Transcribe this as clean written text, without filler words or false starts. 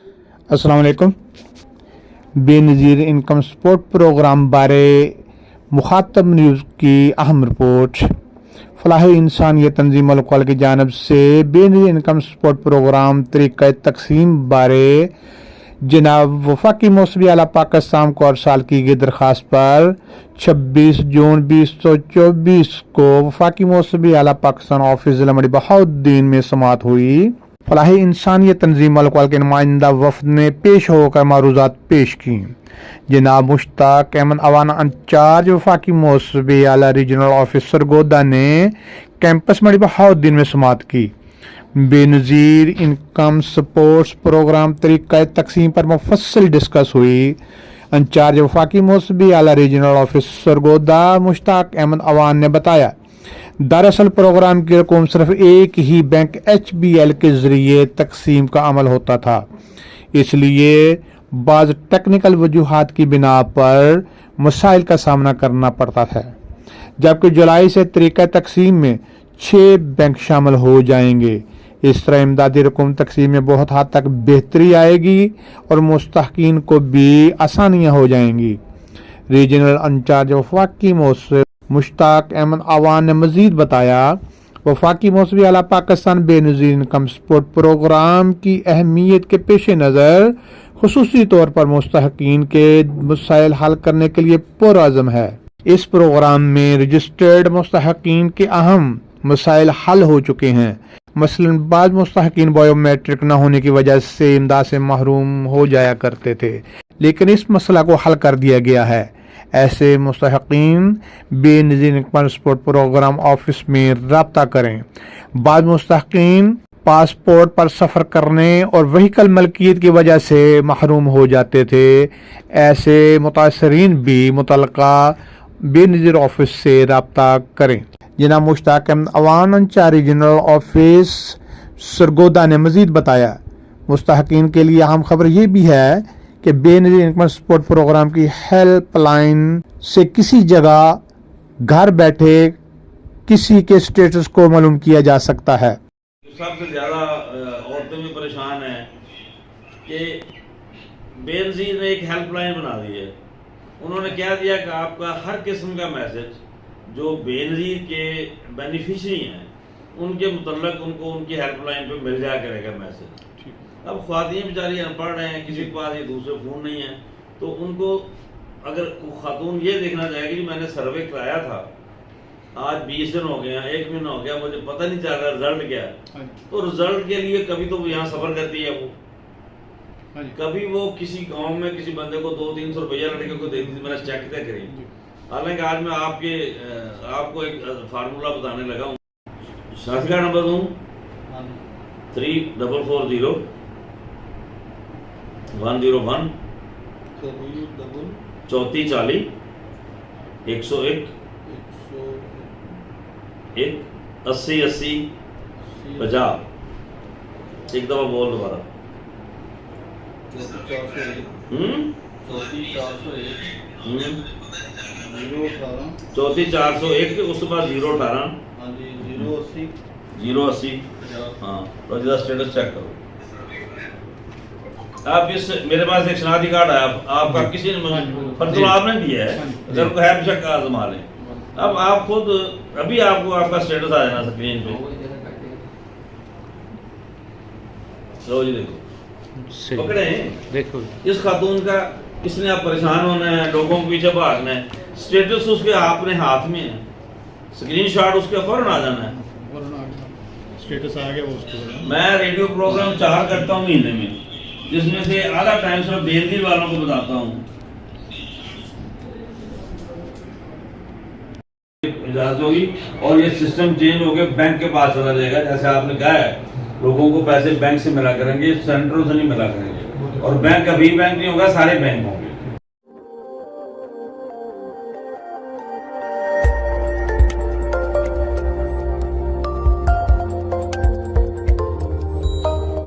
السلام علیکم. بے نظیر انکم سپورٹ پروگرام بارے مخاطب نیوز کی اہم رپورٹ. فلاح انسانیت تنظیم الاقوال کی جانب سے بے نظیر انکم سپورٹ پروگرام طریقہ تقسیم بارے جناب وفاقی موسمی اعلیٰ پاکستان کو ارسال کی گئی درخواست پر 26 جون 2024 کو وفاقی موسمی اعلیٰ پاکستان آفس ضلع مڑی بہاؤالدین میں سماعت ہوئی. فلاح انسانیت تنظیم الاقوال کے نمائندہ وفد نے پیش ہو کر معروضات پیش کی. جناب مشتاق احمد اوان انچارج وفاقی موسمی اعلیٰ ریجنل آفس سرگودا نے کیمپس مڑی بہاؤالدین میں سماعت کی. بے نظیر انکم سپورٹس پروگرام طریقہ تقسیم پر مفصل ڈسکس ہوئی. انچارج وفاقی موسمی اعلیٰ ریجنل آفس سرگودا مشتاق احمد اوان نے بتایا دراصل پروگرام کی رقم صرف ایک ہی بینک HBL کے ذریعے تقسیم کا عمل ہوتا تھا، اس لیے بعض ٹیکنیکل وجوہات کی بنا پر مسائل کا سامنا کرنا پڑتا ہے، جبکہ جولائی سے طریقہ تقسیم میں 6 بینک شامل ہو جائیں گے. اس طرح امدادی رقم تقسیم میں بہت حد تک بہتری آئے گی اور مستحقین کو بھی آسانیاں ہو جائیں گی. ریجنل انچارج وفاقی موسمی مشتاق احمد اوان نے مزید بتایا وفاقی موسمی اعلیٰ پاکستان بے نظیر انکم سپورٹ پروگرام کی اہمیت کے پیش نظر خصوصی طور پر مستحقین کے مسائل حل کرنے کے لیے پرعزم ہے. اس پروگرام میں رجسٹرڈ مستحقین کے اہم مسائل حل ہو چکے ہیں. مثلاً بعض مستحقین بایو میٹرک نہ ہونے کی وجہ سے امداد سے محروم ہو جایا کرتے تھے، لیکن اس مسئلہ کو حل کر دیا گیا ہے. ایسے مستحقین بے نظیر انکم سپورٹ پروگرام آفس میں رابطہ کریں. بعض مستحقین پاسپورٹ پر سفر کرنے اور وہیکل ملکیت کی وجہ سے محروم ہو جاتے تھے. ایسے متاثرین بھی متعلقہ بے نظیر آفس سے رابطہ کریں. جناب Mushtaq Ahmed Awan incharge general office Sargodha نے مزید بتایا مستحقین کے لیے اہم خبر یہ بھی ہے کہ بے نظیر انکم سپورٹ پروگرام کی ہیلپ لائن سے کسی جگہ گھر بیٹھے کسی کے سٹیٹس کو معلوم کیا جا سکتا ہے. سب سے زیادہ عورتیں بھی پریشان ہیں کہ بے نظیر نے ایک ہیلپ لائن بنا دی ہے. انہوں نے کیا دیا کہ آپ کا ہر قسم کا میسج جو بے نظیر کے بینیفیشری ہیں ان کے متعلق ان کو ان کی ہیلپ لائن پہ مل جایا کرے گا میسج. اب خواتین بیچاری ان پڑھ رہے ہیں، کسی کے پاس یہ دوسرے فون نہیں ہیں، تو ان کو اگر خاتون یہ دیکھنا چاہے کہ میں نے سروے کرایا تھا، آج 20 دن ہو گئے ہیں، 1 مہینہ ہو گیا، مجھے پتہ نہیں چل رہا رزلٹ کیا ہے، تو رزلٹ کے لیے کبھی تو یہاں سفر کرتی ہے وہ، کبھی وہ کسی گاؤں میں کسی بندے کو 200-300 روپیہ لڑکے کو دیتی تھی، میں نے چیک طے کری. حالانکہ آج میں آپ کو ایک فارمولہ بتانے لگا ہوں. شناختی کارڈ نمبر دوں 3440 101 3440 101 80 80 50. ایک دفعہ بول دوبارہ 3401 اس کے بعد 018 080. ہاں روزہ اسٹیٹس چیک کرو. آپ میرے پاس ایک شناختی کارڈ ہے، آپ کا کسی نے فرض آپ نے دیا ہے، اگر کوئی ہے بے شک آزما لیں. اب آپ خود ابھی آپ کو آپ کا اسٹیٹس آ جانا اسکرین پہ. لو جی دیکھو، پکڑے ہیں دیکھو اس خاتون کا، اس نے آپ پریشان ہونا ہے، لوگوں کے پیچھے بھاگنا ہے. اسٹیٹس اس کے اپنے ہاتھ میں ہے، اسکرین شاٹ اس کے فوراً آ جانا ہے. اسٹیٹس آ گیا وہ اس کو. میں ریڈیو پروگرام 4 کرتا ہوں مہینے میں، جس میں سے آدھا ٹائم صرف بے نظیر والوں کو بتاتا ہوں. اجازت ہوگی اور یہ سسٹم چینج ہو کے بینک کے پاس چلا جائے گا. جیسے آپ نے کہا ہے لوگوں کو پیسے بینک سے ملا کریں گے، سینٹروں سے نہیں ملا کریں گے. اور بینک ابھی بینک نہیں ہوگا، سارے بینک ہوں گے.